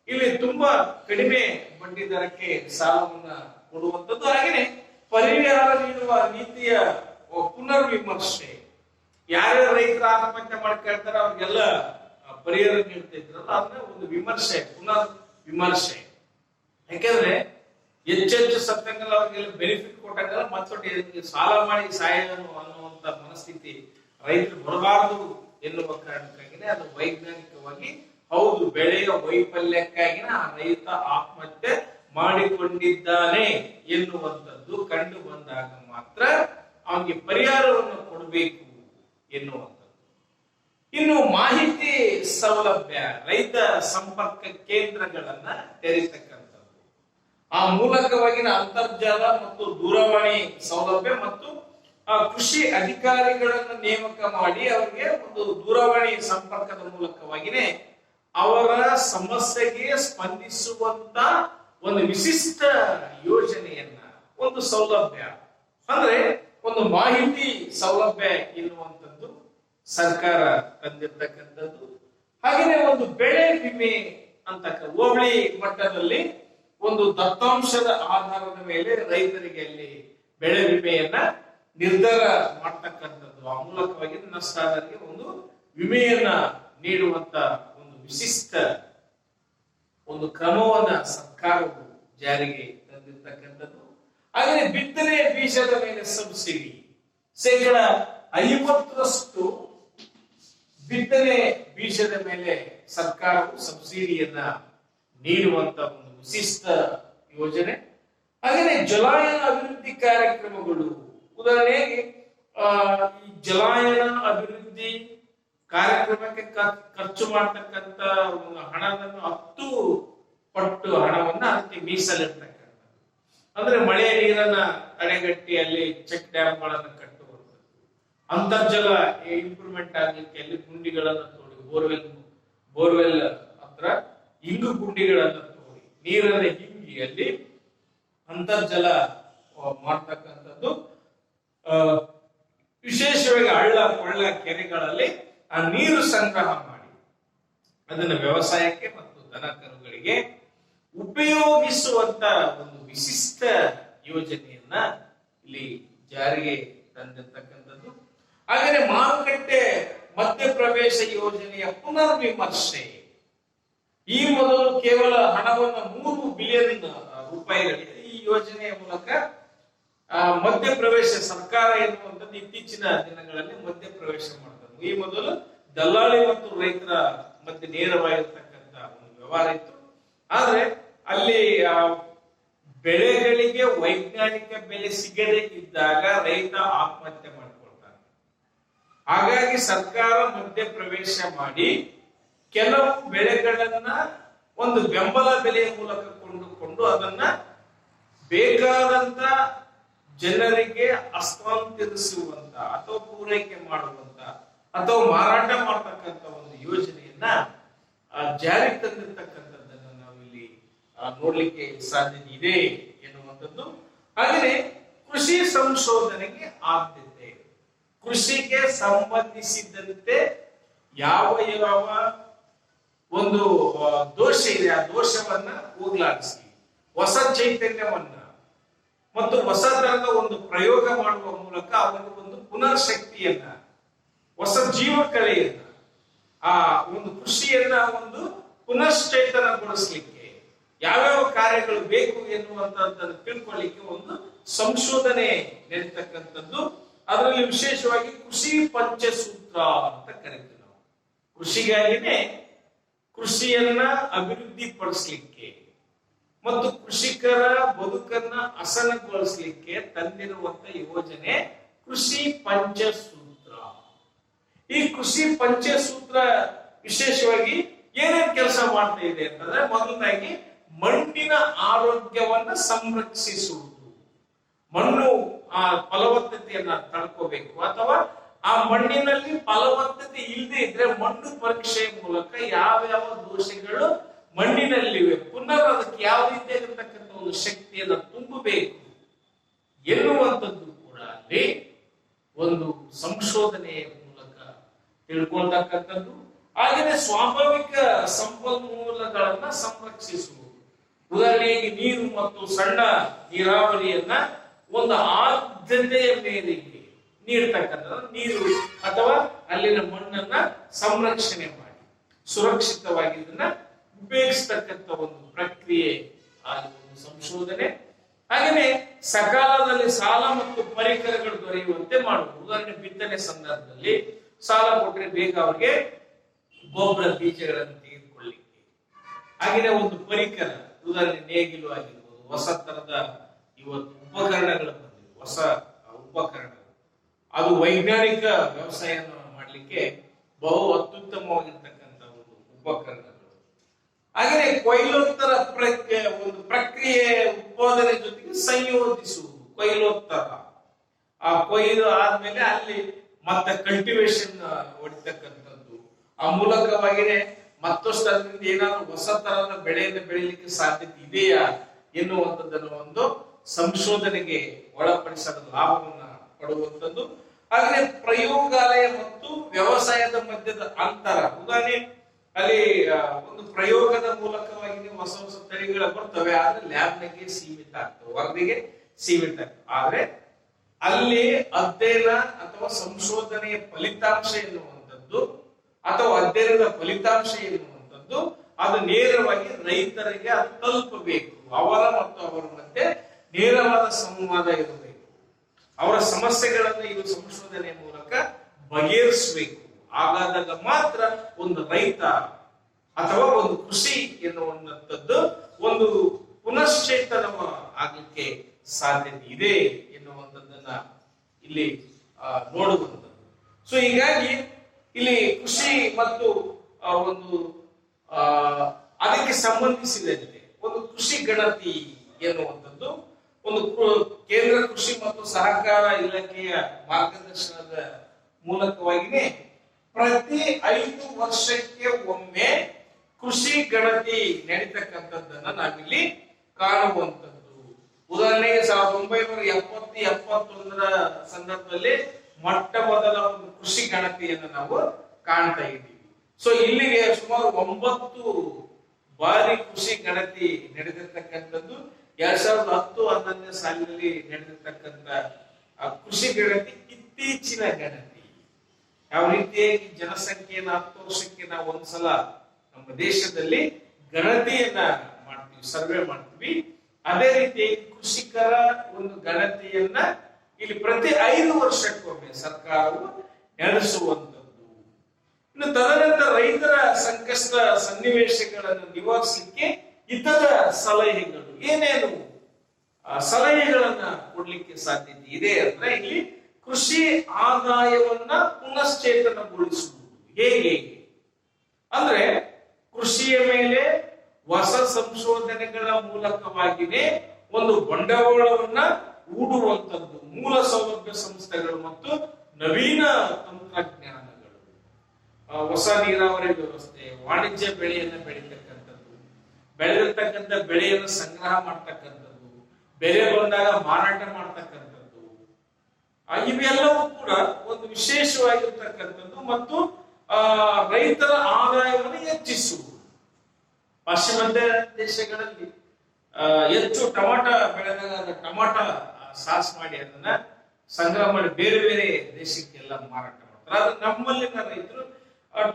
ಇಲ್ಲಿ ತುಂಬಾ ಕಡಿಮೆ ಬಡ್ಡಿ ದರಕ್ಕೆ ಸಾಲವನ್ನ ಕೊಡುವಂಥದ್ದು. ಹಾಗೆಯೇ ಪರಿಹಾರ ನೀಡುವ ನೀತಿಯ ಪುನರ್ ವಿಮರ್ಶೆ, ಯಾರ್ಯಾರು ರೈತರ ಆತ್ಮಹತ್ಯೆ ಮಾಡ್ಕೊಳ್ತಾರೆ ಅವ್ರಿಗೆಲ್ಲ ಪರಿಹಾರ ನೀಡ್ತಾ ಇದ್ರಲ್ಲ ಅದನ್ನ ಒಂದು ವಿಮರ್ಶೆ, ಪುನರ್ ವಿಮರ್ಶೆ. ಯಾಕೆಂದ್ರೆ ಹೆಚ್ಚೆಚ್ಚು ಸತ್ತಂಗಲ್ಲ ಅವ್ರಿಗೆಲ್ಲ ಬೆನಿಫಿಟ್ ಕೊಟ್ಟಂಗಲ್ಲ ಮತ್ತೊಟ್ಟು ಸಾಲ ಮಾಡಿ ಸಾಯನು ಅನ್ನುವಂತ ಮನಸ್ಥಿತಿ ರೈತರು ಬರಬಾರದು ಎನ್ನುವ ಕಾರಣಕ್ಕಾಗಿನೇ ಅದು ವೈಜ್ಞಾನಿಕವಾಗಿ ಹೌದು ಬೆಳೆಯ ವೈಫಲ್ಯಕ್ಕಾಗಿನ ಆ ರೈತ ಆತ್ಮಹತ್ಯೆ ಮಾಡಿಕೊಂಡಿದ್ದಾನೆ ಎನ್ನುವಂಥದ್ದು ಕಂಡು ಬಂದಾಗ ಮಾತ್ರ ಅವನಿಗೆ ಪರಿಹಾರವನ್ನು ಕೊಡಬೇಕು ಎನ್ನುವಂಥದ್ದು. ಇನ್ನು ಮಾಹಿತಿ ಸೌಲಭ್ಯ, ರೈತ ಸಂಪರ್ಕ ಕೇಂದ್ರಗಳನ್ನ ತೆರೀತಕ್ಕಂಥದ್ದು, ಆ ಮೂಲಕವಾಗಿನ ಅಂತರ್ಜಾಲ ಮತ್ತು ದೂರವಾಣಿ ಸೌಲಭ್ಯ ಮತ್ತು ಕೃಷಿ ಅಧಿಕಾರಿಗಳನ್ನು ನೇಮಕ ಮಾಡಿ ಅವರಿಗೆ ಒಂದು ದೂರವಾಣಿ ಸಂಪರ್ಕದ ಮೂಲಕವಾಗಿನೇ ಅವರ ಸಮಸ್ಯೆಗೆ ಸ್ಪಂದಿಸುವಂತ ಒಂದು ವಿಶಿಷ್ಟ ಯೋಜನೆಯನ್ನ, ಒಂದು ಸೌಲಭ್ಯ ಅಂದ್ರೆ ಒಂದು ಮಾಹಿತಿ ಸೌಲಭ್ಯ ಎನ್ನುವಂಥದ್ದು ಸರ್ಕಾರ ತಂದಿರ್ತಕ್ಕಂಥದ್ದು. ಹಾಗೆಯೇ ಒಂದು ಬೆಳೆ ವಿಮೆ ಅಂತ ಹೋಬಳಿ ಮಟ್ಟದಲ್ಲಿ ಒಂದು ದತ್ತಾಂಶದ ಆಧಾರದ ಮೇಲೆ ರೈತರಿಗೆ ಅಲ್ಲಿ ಬೆಳೆ ವಿಮೆಯನ್ನ ನಿರ್ಧಾರ ಮಾಡ್ತಕ್ಕಂಥದ್ದು, ಆ ಮೂಲಕವಾಗಿ ನಷ್ಟದಾರರಿಗೆ ಒಂದು ವಿಮೆಯನ್ನ ನೀಡುವಂತ ಒಂದು ವಿಶಿಷ್ಟ ಒಂದು ಕ್ರಮವನ್ನ ಸರ್ಕಾರವು ಜಾರಿಗೆ ತಂದಿರ್ತಕ್ಕಂಥದ್ದು. ಹಾಗೆ ಬಿತ್ತನೆ ಬೀಜದ ಮೇಲೆ ಸಬ್ಸಿಡಿ 50% ಬಿತ್ತನೆ ಬೀಜದ ಮೇಲೆ ಸರ್ಕಾರವು ಸಬ್ಸಿಡಿಯನ್ನ ನೀಡುವಂತ ಒಂದು ವಿಶಿಷ್ಟ ಯೋಜನೆ. ಹಾಗೆಯೇ ಜಲಾನಯನ ಅಭಿವೃದ್ಧಿ ಕಾರ್ಯಕ್ರಮಗಳು, ಉದಾಹರಣೆಗೆ ಈ ಜಲಾನಯನ ಅಭಿವೃದ್ಧಿ ಕಾರ್ಯಕ್ರಮಕ್ಕೆ ಖರ್ಚು ಮಾಡತಕ್ಕಂತ ಒಂದು ಹಣವನ್ನು 10 ಪಟ್ಟು ಹಣವನ್ನ ಅದಕ್ಕೆ ಮೀಸಲಿರ್ತಕ್ಕಂಥ, ಅಂದ್ರೆ ಮಳೆಯ ನೀರನ್ನ ತಡೆಗಟ್ಟಿ ಅಲ್ಲಿ ಚೆಕ್ ಡ್ಯಾಮ್ಗಳನ್ನು ಕಟ್ಟುವಂಥದ್ದು, ಅಂತರ್ಜಲ ಇಂಪ್ರೂವ್ಮೆಂಟ್ ಆಗ್ಲಿಕ್ಕೆ ಅಲ್ಲಿ ಗುಂಡಿಗಳನ್ನ ತೋಡಿ, ಬೋರ್ವೆಲ್ ಹತ್ರ ಇಂಗು ಗುಂಡಿಗಳನ್ನ ತೋಡಿ ನೀರನ್ನ ಹಿಂಗಿ ಅಲ್ಲಿ ಅಂತರ್ಜಲ ಮಾಡ್ತಕ್ಕಂಥದ್ದು. ವಿಶೇಷವಾಗಿ ಹಳ್ಳ ಕೊಳ್ಳ ಕೆರೆಗಳಲ್ಲಿ ಆ ನೀರು ಸಂಗ್ರಹ ಮಾಡಿ ಅದನ್ನು ವ್ಯವಸಾಯಕ್ಕೆ ಮತ್ತು ದನ ಕರುಗಳಿಗೆ ಉಪಯೋಗಿಸುವಂತ ಒಂದು ವಿಶಿಷ್ಟ ಯೋಜನೆಯನ್ನ ಇಲ್ಲಿ ಜಾರಿಗೆ ತಂದಿರ್ತಕ್ಕಂಥದ್ದು. ಹಾಗೆಯೇ ಮಾರುಕಟ್ಟೆ ಮಧ್ಯಪ್ರವೇಶ ಯೋಜನೆಯ ಪುನರ್ ವಿಮರ್ಶೆ, ಈ ಮೊದಲು ಕೇವಲ ಹಣವನ್ನು 3 ಬಿಲಿಯನ್ ರೂಪಾಯಿಗಳಿಗೆ ಈ ಯೋಜನೆಯ ಮೂಲಕ ಮಧ್ಯಪ್ರವೇಶ ಸರ್ಕಾರ ಎನ್ನುವಂಥದ್ದು ಇತ್ತೀಚಿನ ದಿನಗಳಲ್ಲಿ ಮಧ್ಯಪ್ರವೇಶ ಮಾಡ್ತಾರೆ. ಈ ಮೊದಲು ದಲ್ಲಾಳಿ ಮತ್ತು ರೈತರ ಮಧ್ಯೆ ನೇರವಾಗಿರ್ತಕ್ಕಂಥ ಒಂದು ವ್ಯವಹಾರ ಇತ್ತು. ಆದ್ರೆ ಅಲ್ಲಿ ಬೆಳೆಗಳಿಗೆ ವೈಜ್ಞಾನಿಕ ಬೆಲೆ ಸಿಗದೇ ಇದ್ದಾಗ ರೈತ ಆತ್ಮಹತ್ಯೆ ಮಾಡಿಕೊಳ್ತಾನೆ. ಹಾಗಾಗಿ ಸರ್ಕಾರ ಮಧ್ಯಪ್ರವೇಶ ಮಾಡಿ ಕೆಲವು ಬೆಳೆಗಳನ್ನ ಒಂದು ಬೆಂಬಲ ಬೆಲೆಯ ಮೂಲಕ ಕೊಂಡುಕೊಂಡು ಅದನ್ನ ಬೇಕಾದಂತ ಜನರಿಗೆ ಹಸ್ತಾಂತರಿಸುವಂತ ಅಥವಾ ಪೂರೈಕೆ ಮಾಡುವಂತ ಅಥವಾ ಮಾರಾಟ ಮಾಡತಕ್ಕಂತ ಒಂದು ಯೋಜನೆಯನ್ನ ಜಾರಿಗೆ ತಂದಿರ್ತಕ್ಕಂಥದ್ದನ್ನ ನಾವು ಇಲ್ಲಿ ನೋಡ್ಲಿಕ್ಕೆ ಸಾಧ್ಯತೆ ಇದೆ ಎನ್ನುವಂಥದ್ದು. ಹಾಗೆಯೇ ಕೃಷಿ ಸಂಶೋಧನೆಗೆ ಆದ್ಯತೆ, ಕೃಷಿಗೆ ಸಂಬಂಧಿಸಿದಂತೆ ಯಾವ ಒಂದು ದೋಷ ಇದೆ ಆ ದೋಷವನ್ನ ಹೋಗ್ಲಾಡಿಸಿ ಹೊಸ ಚೈತನ್ಯವನ್ನ ಮತ್ತು ಹೊಸ ತರದ ಒಂದು ಪ್ರಯೋಗ ಮಾಡುವ ಮೂಲಕ ಅವರಿಗೆ ಒಂದು ಪುನರ್ ಶಕ್ತಿಯನ್ನ, ಹೊಸ ಜೀವಕಳೆಯನ್ನ, ಆ ಒಂದು ಕೃಷಿಯನ್ನ ಒಂದು ಪುನಶ್ಚೇತನಗೊಳಿಸ್ಲಿಕ್ಕೆ ಯಾವ್ಯಾವ ಕಾರ್ಯಗಳು ಬೇಕು ಎನ್ನುವಂತದ್ದನ್ನು ತಿಳ್ಕೊಳ್ಳಿಕ್ಕೆ ಒಂದು ಸಂಶೋಧನೆ ನಡೀತಕ್ಕಂಥದ್ದು. ಅದರಲ್ಲಿ ವಿಶೇಷವಾಗಿ ಕೃಷಿ ಪಂಚಸೂತ್ರ ಅಂತ ಕರಿತೀವಿ ನಾವು. ಕೃಷಿಗಾಗಿನೇ ಕೃಷಿಯನ್ನ ಅಭಿವೃದ್ಧಿ ಪಡಿಸ್ಲಿಕ್ಕೆ ಮತ್ತು ಕೃಷಿಕರ ಬದುಕನ್ನ ಹಸನಗೊಳಿಸ್ಲಿಕ್ಕೆ ತಂದಿರುವಂತ ಯೋಜನೆ ಕೃಷಿ ಪಂಚಸೂತ್ರ. ಈ ಕೃಷಿ ಪಂಚಸೂತ್ರ ವಿಶೇಷವಾಗಿ ಏನೇನ್ ಕೆಲಸ ಮಾಡ್ತಾ ಇದೆ ಅಂತಂದ್ರೆ, ಮೊದಲನಾಗಿ ಮಣ್ಣಿನ ಆರೋಗ್ಯವನ್ನ ಸಂರಕ್ಷಿಸುವುದು, ಮಣ್ಣು ಆ ಫಲವತ್ತತೆಯನ್ನ ತಡ್ಕೋಬೇಕು, ಅಥವಾ ಆ ಮಣ್ಣಿನಲ್ಲಿ ಫಲವತ್ತತೆ ಇಲ್ಲದೆ ಇದ್ರೆ ಮಣ್ಣು ಪರೀಕ್ಷೆಯ ಮೂಲಕ ಯಾವ್ಯಾವ ದೋಷಗಳು ಮಣ್ಣಿನಲ್ಲಿವೆ, ಪುನರ್ ಅದಕ್ಕೆ ಯಾವ ರೀತಿಯಾಗಿರ್ತಕ್ಕಂಥ ಒಂದು ಶಕ್ತಿಯನ್ನ ತುಂಬಬೇಕು ಎನ್ನುವಂಥದ್ದು ಕೂಡ ಅಲ್ಲಿ ಒಂದು ಸಂಶೋಧನೆಯ ಮೂಲಕ ತಿಳ್ಕೊಳ್ತಕ್ಕಂಥದ್ದು. ಹಾಗೆಯೇ ಸ್ವಾಭಾವಿಕ ಸಂಪನ್ಮೂಲಗಳನ್ನ ಸಂರಕ್ಷಿಸುವುದು, ಉದಾಹರಣೆಗೆ ನೀರು ಮತ್ತು ಸಣ್ಣ ನೀರಾವರಿಯನ್ನ ಒಂದು ಆದ್ಯತೆಯ ಮೇರೆಗೆ ನೀಡ್ತಕ್ಕಂಥದ್ದು, ನೀರು ಅಥವಾ ಅಲ್ಲಿನ ಮಣ್ಣನ್ನ ಸಂರಕ್ಷಣೆ ಮಾಡಿ ಸುರಕ್ಷಿತವಾಗಿ ಇದನ್ನ ಉಪಯೋಗಿಸ್ತಕ್ಕಂಥ ಒಂದು ಪ್ರಕ್ರಿಯೆ, ಒಂದು ಸಂಶೋಧನೆ. ಹಾಗೆಯೇ ಸಕಾಲದಲ್ಲಿ ಸಾಲ ಮತ್ತು ಪರಿಕರಗಳು ದೊರೆಯುವಂತೆ ಮಾಡುವುದು. ಉದಾಹರಣೆ ಬಿತ್ತನೆ ಸಂದರ್ಭದಲ್ಲಿ ಸಾಲ ಕೊಟ್ಟರೆ ಬೇಗ ಅವರಿಗೆ ಗೊಬ್ಬರ ಬೀಜಗಳನ್ನು ತೆಗೆದುಕೊಳ್ಳಿಕ್ಕೆ. ಹಾಗೆಯೇ ಒಂದು ಪರಿಕರ, ಉದಾಹರಣೆ ನೇಗಿಲು ಆಗಿರ್ಬೋದು, ಹೊಸ ತರದ ಇವತ್ತು ಉಪಕರಣಗಳು ಬಂದಿವೆ, ಹೊಸ ಉಪಕರಣಗಳು ಅದು ವೈಜ್ಞಾನಿಕ ವ್ಯವಸಾಯವನ್ನು ಮಾಡಲಿಕ್ಕೆ ಬಹು ಅತ್ಯುತ್ತಮವಾಗಿರ್ತಕ್ಕಂಥ ಒಂದು ಉಪಕರಣಗಳು. ಹಾಗೆಯೇ ಕೊಯ್ಲೋತ್ತರ ಒಂದು ಪ್ರಕ್ರಿಯೆ ಉತ್ಪಾದನೆ ಜೊತೆಗೆ ಸಂಯೋಜಿಸುವುದು ಕೊಯ್ಲೋತ್ತರ. ಆ ಕೊಯ್ಲು ಆದ್ಮೇಲೆ ಅಲ್ಲಿ ಮತ್ತೆ ಕಲ್ಟಿವೇಶನ್ ಹೊಡಿತಕ್ಕಂಥದ್ದು, ಆ ಮೂಲಕವಾಗಿನೇ ಮತ್ತಷ್ಟು ಅದರಿಂದ ಏನಾದ್ರು ಹೊಸ ತರದ ಬೆಳೆಯನ್ನು ಬೆಳಿಲಿಕ್ಕೆ ಸಾಧ್ಯತೆ ಇದೆಯಾ ಎನ್ನುವಂಥದ್ದನ್ನು ಒಂದು ಸಂಶೋಧನೆಗೆ ಒಳಪಡಿಸದ ಲಾಭವನ್ನ ಪಡುವಂಥದ್ದು. ಹಾಗೆ ಪ್ರಯೋಗಾಲಯ ಮತ್ತು ವ್ಯವಸಾಯದ ಮಧ್ಯದ ಅಂತರ. ಉದಾಹರಣೆ ಅಲ್ಲಿ ಒಂದು ಪ್ರಯೋಗದ ಮೂಲಕವಾಗಿ ಹೊಸ ಹೊಸ ತಳಿಗಳು ಬರ್ತವೆ, ಆದ್ರೆ ಲ್ಯಾಬ್ನಾಗೆ ಸೀಮಿತ ಆಗ್ತವೆ, ವರದಿಗೆ ಸೀಮಿತ ಆಗ್ತವೆ. ಆದ್ರೆ ಅಲ್ಲಿ ಅಧ್ಯಯನ ಅಥವಾ ಸಂಶೋಧನೆಯ ಫಲಿತಾಂಶ ಎನ್ನುವಂಥದ್ದು ಅಥವಾ ಅಧ್ಯಯನದ ಫಲಿತಾಂಶ ಎನ್ನುವಂಥದ್ದು ಅದು ನೇರವಾಗಿ ರೈತರಿಗೆ ಅದು ತಲುಪಬೇಕು. ಅವರ ಮತ್ತು ಅವರ ಮಧ್ಯೆ ನೇರವಾದ ಸಂವಾದ ಇರಬೇಕು. ಅವರ ಸಮಸ್ಯೆಗಳನ್ನು ಇದು ಸಂಶೋಧನೆಯ ಮೂಲಕ ಬಗೆಹರಿಸಬೇಕು. ಹಾಗಾದಾಗ ಮಾತ್ರ ಒಂದು ರೈತ ಅಥವಾ ಒಂದು ಕೃಷಿ ಎನ್ನುವಂಥದ್ದು ಒಂದು ಪುನಶ್ಚೇತನ ಆಗ್ಲಿಕ್ಕೆ ಸಾಧ್ಯತೆ ಇದೆ ಎನ್ನುವಂಥದ್ದನ್ನ ಇಲ್ಲಿ ನೋಡುವಂಥದ್ದು. ಸೊ ಹೀಗಾಗಿ ಇಲ್ಲಿ ಕೃಷಿ ಮತ್ತು ಒಂದು ಅದಕ್ಕೆ ಸಂಬಂಧಿಸಿದಂತೆ ಒಂದು ಕೃಷಿ ಗಣತಿ ಎನ್ನುವಂಥದ್ದು ಒಂದು ಕೇಂದ್ರ ಕೃಷಿ ಮತ್ತು ಸಹಕಾರ ಇಲಾಖೆಯ ಮಾರ್ಗದರ್ಶನದ ಮೂಲಕವಾಗಿನೇ ಪ್ರತಿ 5 ವರ್ಷಕ್ಕೆ ಒಮ್ಮೆ ಕೃಷಿ ಗಣತಿ ನಡೀತಕ್ಕಂಥದ್ದನ್ನ ನಾವಿಲ್ಲಿ ಕಾಣುವಂಥದ್ದು. ಉದಾಹರಣೆಗೆ 1970-71 ಸಂದರ್ಭದಲ್ಲಿ ಮೊಟ್ಟ ಮೊದಲ ಒಂದು ಕೃಷಿ ಗಣತಿಯನ್ನು ನಾವು ಕಾಣ್ತಾ ಇದ್ದೀವಿ. ಸೊ ಇಲ್ಲಿಗೆ ಸುಮಾರು 9 ಬಾರಿ ಕೃಷಿ ಗಣತಿ ನಡೆದಿರ್ತಕ್ಕಂಥದ್ದು. 2010-11 ಸಾಲಿನಲ್ಲಿ ನಡೆದಿರ್ತಕ್ಕಂಥ ಕೃಷಿ ಗಣತಿ ಇತ್ತೀಚಿನ ಗಣತಿ. ಯಾವ ರೀತಿಯಾಗಿ ಜನಸಂಖ್ಯೆಯನ್ನ 10 ವರ್ಷಕ್ಕೆ ನಾವು ಒಂದ್ಸಲ ನಮ್ಮ ದೇಶದಲ್ಲಿ ಗಣತಿಯನ್ನ ಮಾಡ್ತೀವಿ, ಸರ್ವೆ ಮಾಡ್ತೀವಿ, ಅದೇ ರೀತಿಯಾಗಿ ಕೃಷಿಕರ ಒಂದು ಗಣತಿಯನ್ನ ಇಲ್ಲಿ ಪ್ರತಿ 5 ವರ್ಷಕ್ಕೊಮ್ಮೆ ಸರ್ಕಾರವು ನಡೆಸುವಂಥದ್ದು. ಇನ್ನು ತದನಂತರ ರೈತರ ಸಂಕಷ್ಟ ಸನ್ನಿವೇಶಗಳನ್ನು ನಿವಾರಿಸಲಿಕ್ಕೆ ಇತರ ಸಲಹೆಗಳು ಏನೇನು ಸಲಹೆಗಳನ್ನ ಕೊಡ್ಲಿಕ್ಕೆ ಸಾಧ್ಯತೆ ಇದೆ ಅಂದ್ರೆ ಇಲ್ಲಿ ಕೃಷಿ ಆದಾಯವನ್ನ ಪುನಶ್ಚೇತನಗೊಳಿಸುವುದು ಹೇಗೆ ಅಂದ್ರೆ ಕೃಷಿಯ ಮೇಲೆ ಹೊಸ ಸಂಶೋಧನೆಗಳ ಮೂಲಕವಾಗಿನೇ ಒಂದು ಬಂಡವಾಳವನ್ನ ಹೂಡುವಂಥದ್ದು, ಮೂಲ ಸೌಲಭ್ಯ ಸಂಸ್ಥೆಗಳು ಮತ್ತು ನವೀನ ತಂತ್ರಜ್ಞಾನಗಳು, ಹೊಸ ನೀರಾವರಿ ವ್ಯವಸ್ಥೆ, ವಾಣಿಜ್ಯ ಬೆಳೆಯನ್ನ ಬೆಳೀತಕ್ಕಂಥದ್ದು, ಬೆಳೆದಿರ್ತಕ್ಕಂಥ ಬೆಳೆಯನ್ನು ಸಂಗ್ರಹ ಮಾಡ್ತಕ್ಕಂಥದ್ದು, ಬೆಲೆ ಬಂದಾಗ ಮಾರಾಟ ಮಾಡ್ತಕ್ಕಂಥದ್ದು, ಇವೆಲ್ಲವೂ ಕೂಡ ಒಂದು ವಿಶೇಷವಾಗಿರ್ತಕ್ಕಂಥದ್ದು ಮತ್ತು ರೈತರ ಆದಾಯವನ್ನು ಹೆಚ್ಚಿಸುವುದು. ಪಾಶ್ಚಿಮಾತ್ಯ ದೇಶಗಳಲ್ಲಿ ಹೆಚ್ಚು ಟೊಮಾಟ ಬೆಳೆದಾಗ ಟೊಮಾಟ ಸಾಸ್ ಮಾಡಿ ಅದನ್ನ ಸಂಗ್ರಹ ಮಾಡಿ ಬೇರೆ ಬೇರೆ ದೇಶಕ್ಕೆಲ್ಲ ಮಾರಾಟ ಮಾಡ್ತಾರೆ. ಆದ್ರೆ ನಮ್ಮಲ್ಲಿನ ರೈತರು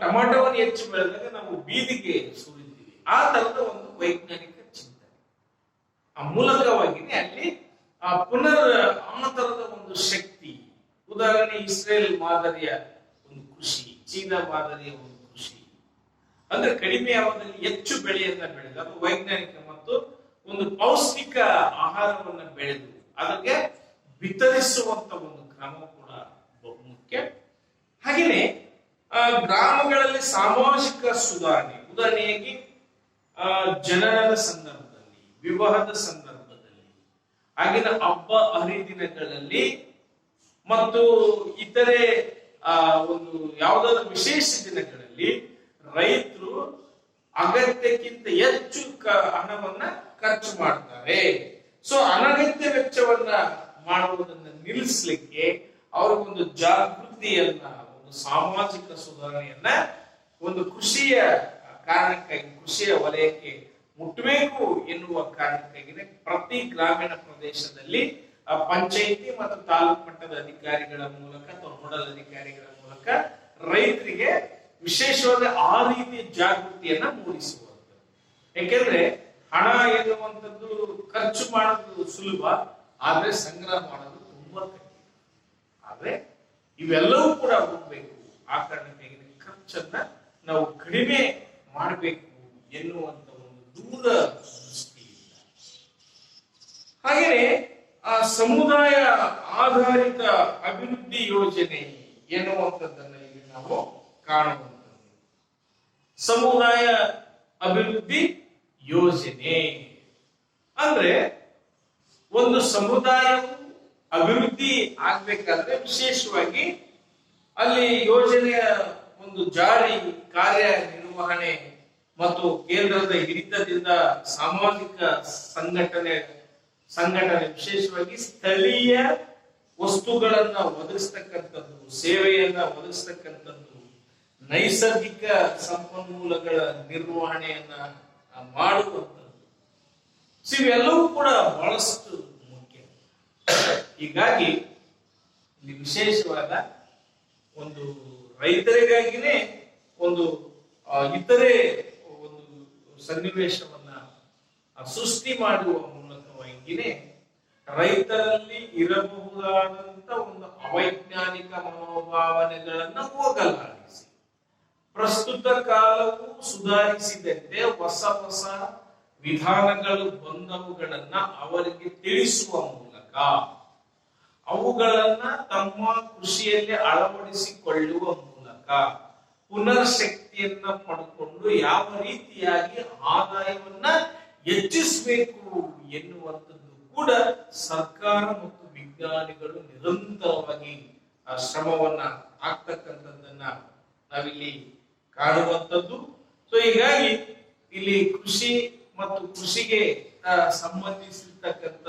ಟೊಮಾಟೋವನ್ನು ಹೆಚ್ಚು ಬೆಳೆದಾಗ ನಾವು ಬೀದಿಗೆ ಸುರಿತೀವಿ. ಆ ತರದ ಒಂದು ವೈಜ್ಞಾನಿಕ ಚಿಂತನೆ ಆ ಮೂಲಕವಾಗಿನೇ ಅಲ್ಲಿ ಪುನರ್ ಆ ತರದ ಒಂದು ಶಕ್ತಿ. ಉದಾಹರಣೆ ಇಸ್ರೇಲ್ ಮಾದರಿಯ ಒಂದು ಕೃಷಿ, ಚೀನಾ ಮಾದರಿಯ ಒಂದು ಕೃಷಿ ಅಂದ್ರೆ ಕಡಿಮೆ ಅವಧಿಯಲ್ಲಿ ಹೆಚ್ಚು ಬೆಳೆಯನ್ನ ಬೆಳೆದು ಅದು ವೈಜ್ಞಾನಿಕ ಮತ್ತು ಒಂದು ಪೌಷ್ಟಿಕ ಆಹಾರವನ್ನ ಬೆಳೆದು ಅದಕ್ಕೆ ವಿತರಿಸುವಂತ ಒಂದು ಕ್ರಮ ಕೂಡ ಬಹುಮುಖ್ಯ. ಹಾಗೆಯೇ ಗ್ರಾಮಗಳಲ್ಲಿ ಸಾಮಾಜಿಕ ಸುಧಾರಣೆ, ಉದಾಹರಣೆಯಾಗಿ ಜನನದ ಸಂದರ್ಭದಲ್ಲಿ, ವಿವಾಹದ ಸಂದರ್ಭದಲ್ಲಿ, ಆಗಿನ ಹಬ್ಬ ಹರಿದಿನಗಳಲ್ಲಿ ಮತ್ತು ಇತರೆ ಒಂದು ಯಾವುದಾದ್ರೂ ವಿಶೇಷ ದಿನಗಳಲ್ಲಿ ರೈತರು ಅಗತ್ಯಕ್ಕಿಂತ ಹೆಚ್ಚು ಹಣವನ್ನ ಖರ್ಚು ಮಾಡ್ತಾರೆ. ಸೊ ಅನಗತ್ಯ ವೆಚ್ಚವನ್ನ ಮಾಡುವುದನ್ನ ನಿಲ್ಲಿಸಲಿಕ್ಕೆ ಅವ್ರಿಗೊಂದು ಜಾಗೃತಿಯನ್ನ, ಒಂದು ಸಾಮಾಜಿಕ ಸುಧಾರಣೆಯನ್ನ ಒಂದು ಕೃಷಿಯ ಕಾರಣಕ್ಕಾಗಿ, ಕೃಷಿಯ ವಲಯಕ್ಕೆ ಮುಟ್ಟಬೇಕು ಎನ್ನುವ ಕಾರಣಕ್ಕಾಗಿ ಪ್ರತಿ ಗ್ರಾಮೀಣ ಪ್ರದೇಶದಲ್ಲಿ ಪಂಚಾಯಿತಿ ಮತ್ತು ತಾಲೂಕು ಮಟ್ಟದ ಅಧಿಕಾರಿಗಳ ಮೂಲಕ ಅಥವಾ ನೋಡಲ್ ಅಧಿಕಾರಿಗಳ ಮೂಲಕ ರೈತರಿಗೆ ವಿಶೇಷವಾದ ಆ ರೀತಿಯ ಜಾಗೃತಿಯನ್ನ ಮೂಡಿಸುವಂಥದ್ದು. ಯಾಕೆಂದ್ರೆ ಹಣ ಎನ್ನುವಂಥದ್ದು ಖರ್ಚು ಮಾಡೋದು ಸುಲಭ, ಆದ್ರೆ ಸಂಗ್ರಹ ಮಾಡೋದು ತುಂಬಾ ಕಠಿಣ. ಆದ್ರೆ ಇವೆಲ್ಲವೂ ಕೂಡ ಹೋಗ್ಬೇಕು. ಆ ಕಾರಣಕ್ಕಾಗಿ ಖರ್ಚನ್ನ ನಾವು ಕಡಿಮೆ ಮಾಡಬೇಕು ಎನ್ನುವಂತ ಒಂದು ದೂರ ದೃಷ್ಟಿಯಿಂದ. ಹಾಗೆಯೇ ಆ ಸಮುದಾಯ ಆಧಾರಿತ ಅಭಿವೃದ್ಧಿ ಯೋಜನೆ ಎನ್ನುವಂಥದ್ದನ್ನ ಇಲ್ಲಿ ನಾವು ಕಾಣುವಂಥದ್ದು. ಸಮುದಾಯ ಅಭಿವೃದ್ಧಿ ಯೋಜನೆ ಅಂದ್ರೆ ಒಂದು ಸಮುದಾಯವು ಅಭಿವೃದ್ಧಿ ಆಗ್ಬೇಕಾದ್ರೆ ವಿಶೇಷವಾಗಿ ಅಲ್ಲಿ ಯೋಜನೆಯ ಒಂದು ಜಾರಿ ಕಾರ್ಯನಿರ್ವಹಣೆ ಮತ್ತು ಕೇಂದ್ರದ ಹಿಡಿತದಿಂದ ಸಾಮಾಜಿಕ ಸಂಘಟನೆ ವಿಶೇಷವಾಗಿ ಸ್ಥಳೀಯ ವಸ್ತುಗಳನ್ನ ಒದಗಿಸ್ತಕ್ಕಂಥದ್ದು, ಸೇವೆಯನ್ನ ಒದಗಿಸ್ತಕ್ಕಂಥದ್ದು, ನೈಸರ್ಗಿಕ ಸಂಪನ್ಮೂಲಗಳ ನಿರ್ವಹಣೆಯನ್ನ ಮಾಡುವಂಥದ್ದು, ಇವೆಲ್ಲವೂ ಕೂಡ ಬಹಳಷ್ಟು ಮುಖ್ಯ. ಹೀಗಾಗಿ ಇಲ್ಲಿ ವಿಶೇಷವಾದ ಒಂದು ರೈತರಿಗಾಗಿನೇ ಒಂದು ಇತರೆ ಒಂದು ಸನ್ನಿವೇಶವನ್ನ ಸೃಷ್ಟಿ ಮಾಡುವ ಮೂಲಕವಾಗಿನೇ ರೈತರಲ್ಲಿ ಇರಬಹುದಾದಂತ ಒಂದು ಅವೈಜ್ಞಾನಿಕ ಮನೋಭಾವನೆಗಳನ್ನ ಹೋಗಲಾಡಿಸಿ ಪ್ರಸ್ತುತ ಕಾಲವು ಸುಧಾರಿಸಿದಂತೆ ಹೊಸ ಹೊಸ ವಿಧಾನಗಳು ಬಂದವುಗಳನ್ನ ಅವರಿಗೆ ತಿಳಿಸುವ ಮೂಲಕ ಅವುಗಳನ್ನ ತಮ್ಮ ಕೃಷಿಯಲ್ಲಿ ಅಳವಡಿಸಿಕೊಳ್ಳುವ ಮೂಲಕ ಪುನರ್ಶಕ್ತಿಯನ್ನ ಪಡ್ಕೊಂಡು ಯಾವ ರೀತಿಯಾಗಿ ಆದಾಯವನ್ನ ಹೆಚ್ಚಿಸಬೇಕು ಎನ್ನುವಂಥದ್ದು ಕೂಡ ಸರ್ಕಾರ ಮತ್ತು ವಿಜ್ಞಾನಿಗಳು ನಿರಂತರವಾಗಿ ಶ್ರಮವನ್ನ ಆಗ್ತಕ್ಕಂಥದ್ದನ್ನ ನಾವಿಲ್ಲಿ ಕಾಣುವಂಥದ್ದು. ಸೊ ಹೀಗಾಗಿ ಇಲ್ಲಿ ಕೃಷಿ ಮತ್ತು ಕೃಷಿಗೆ ಸಂಬಂಧಿಸಿರ್ತಕ್ಕಂಥ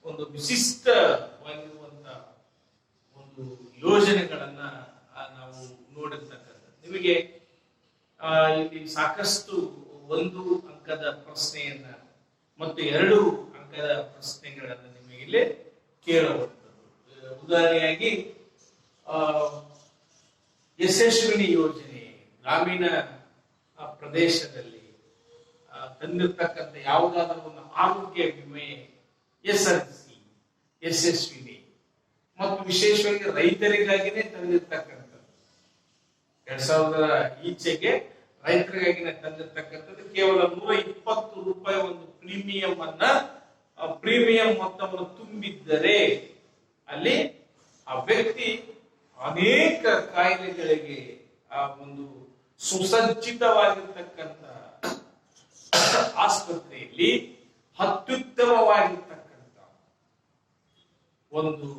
ಒಂದು ವಿಶಿಷ್ಟವಾಗಿರುವಂತ ಒಂದು ಯೋಜನೆಗಳನ್ನ ನಾವು ನೋಡಿರ್ತಕ್ಕಂಥದ್ದು. ನಿಮಗೆ ಇಲ್ಲಿ ಸಾಕಷ್ಟು 1 ಅಂಕದ ಪ್ರಶ್ನೆಯನ್ನ ಮತ್ತು 2 ಅಂಕದ ಪ್ರಶ್ನೆಗಳನ್ನ ನಿಮಗೆ ಇಲ್ಲಿ ಕೇಳುವಂಥದ್ದು. ಉದಾಹರಣೆಯಾಗಿ ಯಶಸ್ವಿನಿ ಯೋಜನೆ ಗ್ರಾಮೀಣ ಪ್ರದೇಶದಲ್ಲಿ ತಂದಿರ್ತಕ್ಕಂಥ ಯಾವುದಾದ್ರೂ ಒಂದು ಆರೋಗ್ಯ ವಿಮೆ ಹೆಸರಿಸಿ ಯಶಸ್ವಿನಿ ಮತ್ತು ವಿಶೇಷವಾಗಿ ರೈತರಿಗಾಗಿನೇ ತಂದಿರ್ತಕ್ಕಂಥದ್ದು 2000 ಈಚೆಗೆ ರೈತರಿಗಾಗಿನೇ ತಂದಿರ್ತಕ್ಕಂಥದ್ದು ಕೇವಲ 120 ರೂಪಾಯಿ ಒಂದು ಪ್ರೀಮಿಯಂ ಮೊತ್ತವನ್ನು ತುಂಬಿದ್ದರೆ ಅಲ್ಲಿ ಆ ವ್ಯಕ್ತಿ ಅನೇಕ ಕಾಯಿಲೆಗಳಿಗೆ ಆ ಒಂದು ಸುಸಜ್ಜಿತವಾಗಿರ್ತಕ್ಕಂಥ ಆಸ್ಪತ್ರೆಯಲ್ಲಿ ಅತ್ಯುತ್ತಮವಾಗಿರ್ತಕ್ಕಂಥ ಒಂದು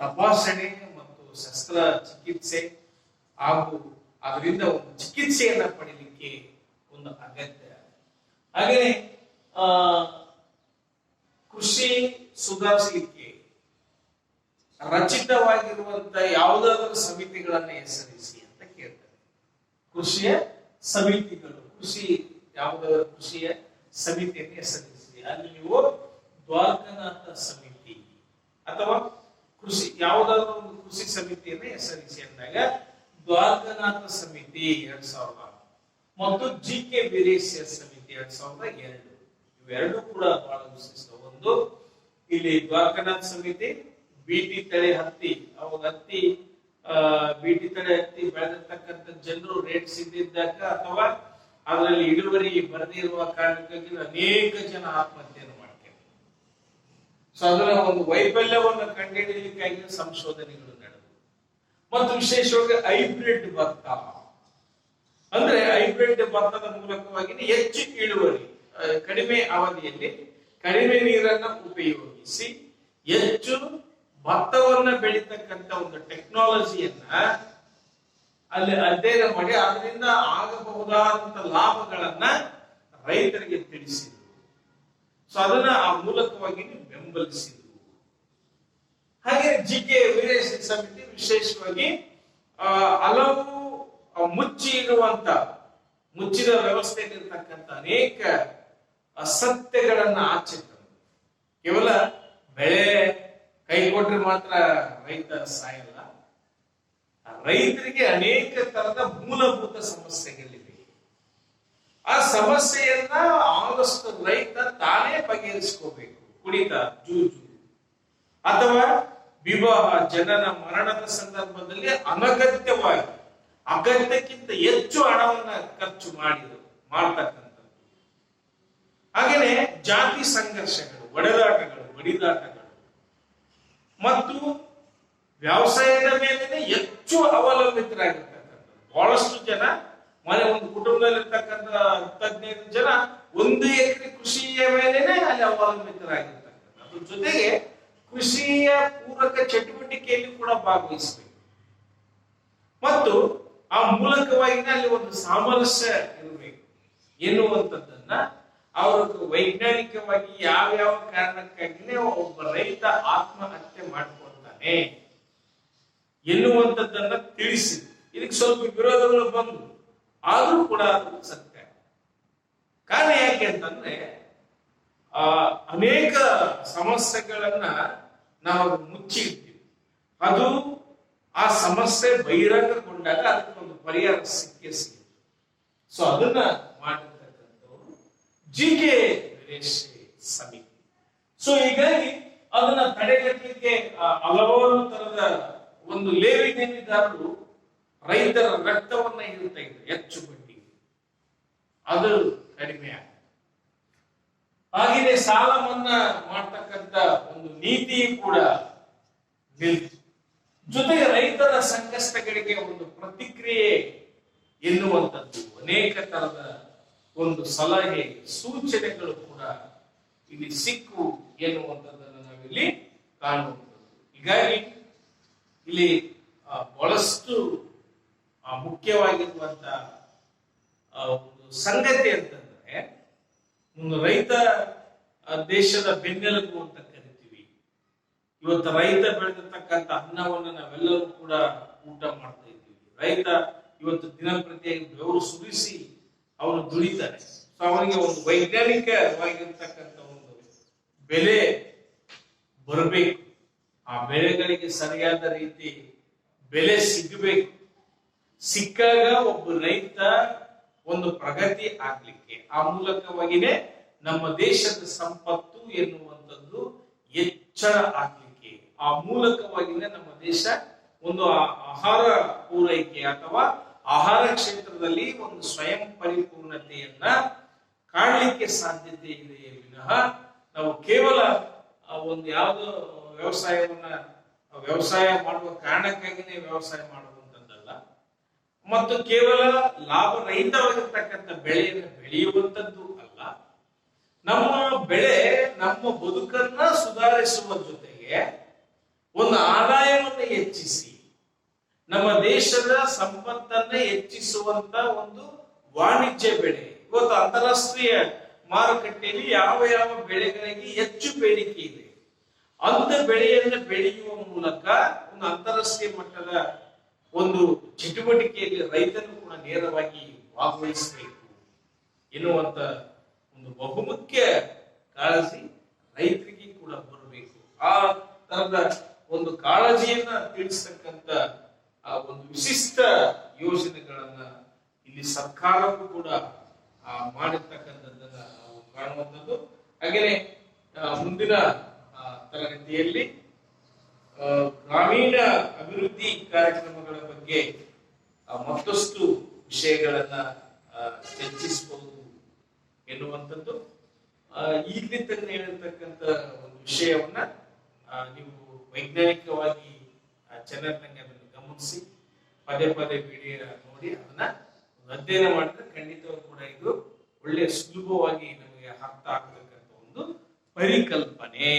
ತಪಾಸಣೆ ಮತ್ತು ಶಸ್ತ್ರಚಿಕಿತ್ಸೆ ಹಾಗೂ ಅದರಿಂದ ಒಂದು ಚಿಕಿತ್ಸೆಯನ್ನ ಪಡೆಯಲಿಕ್ಕೆ ಒಂದು ಅಗತ್ಯ. ಹಾಗೆಯೇ ಕೃಷಿ ಸುಧಾರಿಸಲಿಕ್ಕೆ ರಚಿತವಾಗಿರುವಂತ ಯಾವುದಾದರೂ ಸಮಿತಿಗಳನ್ನ ಹೆಸರಿಸಿ ಅಂತ ಕೇಳ್ತಾರೆ. ಕೃಷಿಯ ಸಮಿತಿಗಳು, ಯಾವುದಾದ್ರೂ ಕೃಷಿಯ ಸಮಿತಿಯನ್ನು ಹೆಸರಿಸಿ. ಅಲ್ಲಿ ನೀವು ದ್ವಾರಕನಾಥ ಸಮಿತಿ ಅಥವಾ ಯಾವುದಾದ್ರೂ ಒಂದು ಕೃಷಿ ಸಮಿತಿಯನ್ನು ಹೆಸರಿಸಿ ಅಂದಾಗ ದ್ವಾರಕನಾಥ ಸಮಿತಿ 2000 ಮತ್ತು ಜಿ.ಕೆ. ವೀರೇಶ ಸಮಿತಿ 2002 ಇವೆರಡೂ ಕೂಡ ಬಹಳ ವಿಶಿಷ್ಟ. ಒಂದು ಇಲ್ಲಿ ದ್ವಾರಕನಾಥ ಸಮಿತಿ ಬಿಟಿ ತಳಿ ಹತ್ತಿ, ಅವಾಗ ಬಿಟಿ ತಳಿ ಹತ್ತಿ ಬೆಳೆದಿರ್ತಕ್ಕಂಥ ಜನರು ರೇಟ್ ಸಿಗದಿದ್ದಾಗ ಅಥವಾ ಅದರಲ್ಲಿ ಇಳುವರಿ ಬರದೇ ಇರುವ ಕಾರಣಕ್ಕಾಗಿ ಅನೇಕ ಜನ ಆತ್ಮಹತ್ಯೆಯನ್ನು ಮಾಡ್ತಾರೆ. ಸೊ ಅದರ ಒಂದು ವೈಫಲ್ಯವನ್ನು ಕಂಡುಹಿಡಿಯಲಿಕ್ಕಾಗಿ ಸಂಶೋಧನೆಗಳು ನಡೆದವು. ಮತ್ತು ವಿಶೇಷವಾಗಿ ಹೈಬ್ರಿಡ್ ಭತ್ತ ಅಂದ್ರೆ ಹೈಬ್ರಿಡ್ ಭತ್ತದ ಮೂಲಕವಾಗಿ ಹೆಚ್ಚು ಇಳುವರಿ, ಕಡಿಮೆ ಅವಧಿಯಲ್ಲಿ ಕಡಿಮೆ ನೀರನ್ನ ಉಪಯೋಗಿಸಿ ಹೆಚ್ಚು ಭತ್ತವನ್ನ ಬೆಳೀತಕ್ಕಂಥ ಒಂದು ಟೆಕ್ನಾಲಜಿಯನ್ನ ಅಲ್ಲಿ ಅಧ್ಯಯನ ಮಾಡಿ ಅದರಿಂದ ಆಗಬಹುದಾದಂತ ಲಾಭಗಳನ್ನ ರೈತರಿಗೆ ತಿಳಿಸಿದ್ರು. ಸೊ ಅದನ್ನ ಆ ಮೂಲಕವಾಗಿ ಬೆಂಬಲಿಸಿದ್ರು. ಹಾಗೆ ಜಿ.ಕೆ. ವೀರೇಶ ಸಮಿತಿ ವಿಶೇಷವಾಗಿ ಹಲವು ಮುಚ್ಚಿದ ವ್ಯವಸ್ಥೆಯಲ್ಲಿರ್ತಕ್ಕಂಥ ಅನೇಕ ಅಸತ್ಯಗಳನ್ನ ಆಚೆ ತಂದು ಕೇವಲ ಬೆಳೆ ಕೈ ಕೊಟ್ರೆ ಮಾತ್ರ ರೈತ ಸಾಯಲ್ಲ, ರೈತರಿಗೆ ಅನೇಕ ತರದ ಮೂಲಭೂತ ಸಮಸ್ಯೆಗಳಿವೆ. ಆ ಸಮಸ್ಯೆಯನ್ನ ಆದಷ್ಟು ರೈತ ತಾನೇ ಬಗೆಹರಿಸ್ಕೋಬೇಕು. ಕುಡಿತ, ಜೂಜು ಅಥವಾ ವಿವಾಹ, ಜನನ ಮರಣದ ಸಂದರ್ಭದಲ್ಲಿ ಅನಗತ್ಯವಾಗಿ ಅಗತ್ಯಕ್ಕಿಂತ ಹೆಚ್ಚು ಹಣವನ್ನ ಖರ್ಚು ಮಾಡ್ತಕ್ಕಂಥದ್ದು. ಹಾಗೇನೆ ಜಾತಿ ಸಂಘರ್ಷಗಳು, ಹೊಡೆದಾಟಗಳು, ಬಡಿದಾಟಗಳು ಮತ್ತು ವ್ಯವಸಾಯದ ಮೇಲೆ ಹೆಚ್ಚು ಅವಲಂಬಿತರಾಗಿರ್ತಕ್ಕಂಥದ್ದು. ಬಹಳಷ್ಟು ಜನ ಒಂದು ಕುಟುಂಬದಲ್ಲಿರ್ತಕ್ಕಂಥ 10-15 ಜನ 1 ಎಕರೆ ಕೃಷಿಯ ಮೇಲೆನೆ ಅಲ್ಲಿ ಅವಲಂಬಿತರಾಗಿರ್ತಕ್ಕಂಥ. ಅದ್ರ ಜೊತೆಗೆ ಕೃಷಿಯ ಪೂರಕ ಚಟುವಟಿಕೆಯಲ್ಲಿ ಕೂಡ ಭಾಗವಹಿಸಬೇಕು ಮತ್ತು ಆ ಮೂಲಕವಾಗಿ ಅಲ್ಲಿ ಒಂದು ಸಾಮರಸ್ಯ ಇರಬೇಕು ಎನ್ನುವಂಥದ್ದನ್ನ ಅವರು ವೈಜ್ಞಾನಿಕವಾಗಿ ಯಾವ ಕಾರಣಕ್ಕಾಗಿನೇ ಒಬ್ಬ ರೈತ ಆತ್ಮಹತ್ಯೆ ಮಾಡಿಕೊಳ್ತಾನೆ ಎನ್ನುವಂಥದ್ದನ್ನ ತಿಳಿಸಿ ಇದಕ್ಕೆ ಸ್ವಲ್ಪ ವಿರೋಧಗಳು ಬಂದು ಆದ್ರೂ ಕೂಡ ಅದು ಸತ್ಯ. ಕಾರಣ ಯಾಕೆ ಅಂತಂದ್ರೆ ಅನೇಕ ಸಮಸ್ಯೆಗಳನ್ನ ನಾವು ಮುಚ್ಚಿರ್ತೀವಿ. ಅದು ಆ ಸಮಸ್ಯೆ ಬಹಿರಂಗಗೊಂಡಾಗ ಅದಕ್ಕೊಂದು ಪರಿಹಾರ ಸಿಕ್ಕೇ ಸಿಗುತ್ತೆ. ಸೊ ಅದನ್ನ ಮಾಡಿರ್ತಕ್ಕಂಥವ್ರು ಜಿ.ಕೆ. ವೀರೇಶ್ ಸಮಿತಿ. ಸೊ ಹೀಗಾಗಿ ಅದನ್ನ ತಡೆಗಟ್ಟಲಿಕ್ಕೆ ಹಲವಾರು ತರದ ಒಂದು ಲೇವಿದೇವಿದಾರರು ರೈತರ ರಕ್ತವನ್ನ ಇರುತ್ತಾ ಇದ್ರು ಹೆಚ್ಚು ಬಡ್ಡಿ, ಅದು ಕಡಿಮೆ ಆಗಿದೆ. ಹಾಗೆಯೇ ಸಾಲ ಮನ್ನಾ ಮಾಡ್ತಕ್ಕಂಥ ಒಂದು ನೀತಿ ಕೂಡ ನಿಲ್ತು. ಜೊತೆಗೆ ರೈತರ ಸಂಕಷ್ಟಗಳಿಗೆ ಒಂದು ಪ್ರತಿಕ್ರಿಯೆ ಎನ್ನುವಂಥದ್ದು ಅನೇಕ ತರದ ಒಂದು ಸಲಹೆ ಸೂಚನೆಗಳು ಕೂಡ ಇಲ್ಲಿ ಸಿಕ್ಕು ಎನ್ನುವಂಥದ್ದನ್ನು ನಾವಿಲ್ಲಿ ಕಾಣುವಂಥದ್ದು. ಹೀಗಾಗಿ ಇಲ್ಲಿ ಬಹಳಷ್ಟು ಮುಖ್ಯವಾಗಿರುವಂತ ಒಂದು ಸಂಗತಿ ಅಂತಂದ್ರೆ ಒಂದು ರೈತ ದೇಶದ ಬೆನ್ನೆಲುಬು ಅಂತ ಕರಿತೀವಿ. ಇವತ್ತು ರೈತ ಬೆಳೆದಿರ್ತಕ್ಕಂಥ ಅನ್ನವನ್ನು ನಾವೆಲ್ಲರೂ ಕೂಡ ಊಟ ಮಾಡ್ತಾ ಇದ್ದೀವಿ. ರೈತ ಇವತ್ತು ದಿನಪ್ರತಿಯಾಗಿ ಬೆವರು ಸುರಿಸಿ ಅವನು ದುಡಿತಾರೆ. ಸೊ ಅವನಿಗೆ ಒಂದು ವೈಜ್ಞಾನಿಕವಾಗಿರ್ತಕ್ಕಂಥ ಒಂದು ಬೆಲೆ ಬರಬೇಕು. ಆ ಬೆಳೆಗಳಿಗೆ ಸರಿಯಾದ ರೀತಿ ಬೆಲೆ ಸಿಗಬೇಕು. ಸಿಕ್ಕಾಗ ಒಬ್ಬ ರೈತ ಒಂದು ಪ್ರಗತಿ ಆಗ್ಲಿಕ್ಕೆ ಆ ಮೂಲಕವಾಗಿನೇ ನಮ್ಮ ದೇಶದ ಸಂಪತ್ತು ಎನ್ನುವಂಥದ್ದು ಹೆಚ್ಚಳ ಆಗ್ಲಿಕ್ಕೆ, ಆ ಮೂಲಕವಾಗಿನೇ ನಮ್ಮ ದೇಶ ಒಂದು ಆಹಾರ ಪೂರೈಕೆ ಅಥವಾ ಆಹಾರ ಕ್ಷೇತ್ರದಲ್ಲಿ ಒಂದು ಸ್ವಯಂ ಪರಿಪೂರ್ಣತೆಯನ್ನ ಕಾಣಲಿಕ್ಕೆ ಸಾಧ್ಯತೆ ಇದೆ ವಿನಃ ನಾವು ಕೇವಲ ಒಂದು ಯಾವುದೋ ವ್ಯವಸಾಯ ಮಾಡುವ ಕಾರಣಕ್ಕಾಗಿನೇ ವ್ಯವಸಾಯ ಮಾಡುವಂತದ್ದಲ್ಲ ಮತ್ತು ಕೇವಲ ಲಾಭ ರಹಿತವಾಗಿರ್ತಕ್ಕಂಥ ಬೆಳೆಯನ್ನು ಬೆಳೆಯುವಂತದ್ದು ಅಲ್ಲ. ನಮ್ಮ ಬೆಳೆ ನಮ್ಮ ಬದುಕನ್ನ ಸುಧಾರಿಸುವ ಜೊತೆಗೆ ಒಂದು ಆದಾಯವನ್ನು ಹೆಚ್ಚಿಸಿ ನಮ್ಮ ದೇಶದ ಸಂಪತ್ತನ್ನ ಹೆಚ್ಚಿಸುವಂತ ಒಂದು ವಾಣಿಜ್ಯ ಬೆಳೆ. ಇವತ್ತು ಅಂತಾರಾಷ್ಟ್ರೀಯ ಮಾರುಕಟ್ಟೆಯಲ್ಲಿ ಯಾವ ಬೆಳೆಗಳಿಗೆ ಹೆಚ್ಚು ಬೇಡಿಕೆ ಇದೆ ಅಂತ ಬೆಳೆಯನ್ನು ಬೆಳೆಯುವ ಮೂಲಕ ಒಂದು ಅಂತಾರಾಷ್ಟ್ರೀಯ ಮಟ್ಟದ ಒಂದು ಚಟುವಟಿಕೆಯಲ್ಲಿ ರೈತನು ಕೂಡ ನೇರವಾಗಿ ಭಾಗವಹಿಸಬೇಕು ಎನ್ನುವಂತ ಒಂದು ಬಹುಮುಖ್ಯ ಕಾಳಜಿ ರೈತರಿಗೆ ಕೂಡ ಬರಬೇಕು. ಆ ತರದ ಒಂದು ಕಾಳಜಿಯನ್ನ ತಿಳಿಸ್ತಕ್ಕಂಥ ಒಂದು ವಿಶಿಷ್ಟ ಯೋಜನೆಗಳನ್ನ ಇಲ್ಲಿ ಸರ್ಕಾರಕ್ಕೂ ಕೂಡ ಮಾಡಿರ್ತಕ್ಕಂಥದ್ದನ್ನ ನಾವು ಕಾಣುವಂಥದ್ದು. ಹಾಗೆಯೇ ಮುಂದಿನ ತರಗತಿಯಲ್ಲಿ ಗ್ರಾಮೀಣ ಅಭಿವೃದ್ಧಿ ಕಾರ್ಯಕ್ರಮಗಳ ಬಗ್ಗೆ ಮತ್ತಷ್ಟು ವಿಷಯಗಳನ್ನ ಚರ್ಚಿಸಬಹುದು ಎನ್ನುವಂಥದ್ದು. ಇಲ್ಲಿ ತನಕ ಹೇಳಿರ್ತಕ್ಕಂಥ ಒಂದು ವಿಷಯವನ್ನ ನೀವು ವೈಜ್ಞಾನಿಕವಾಗಿ ಚೆನ್ನಾಗಿ ಅದನ್ನು ಗಮನಿಸಿ ಪದೇ ವಿಡಿಯೋ ನೋಡಿ ಅದನ್ನ ಅಧ್ಯಯನ ಮಾಡಿದ್ರೆ ಖಂಡಿತವಾಗಿ ಕೂಡ ಇದು ಒಳ್ಳೆಯ ಸುಲಭವಾಗಿ ನಮಗೆ ಅರ್ಥ ಆಗತಕ್ಕಂಥ ಒಂದು ಪರಿಕಲ್ಪನೆ.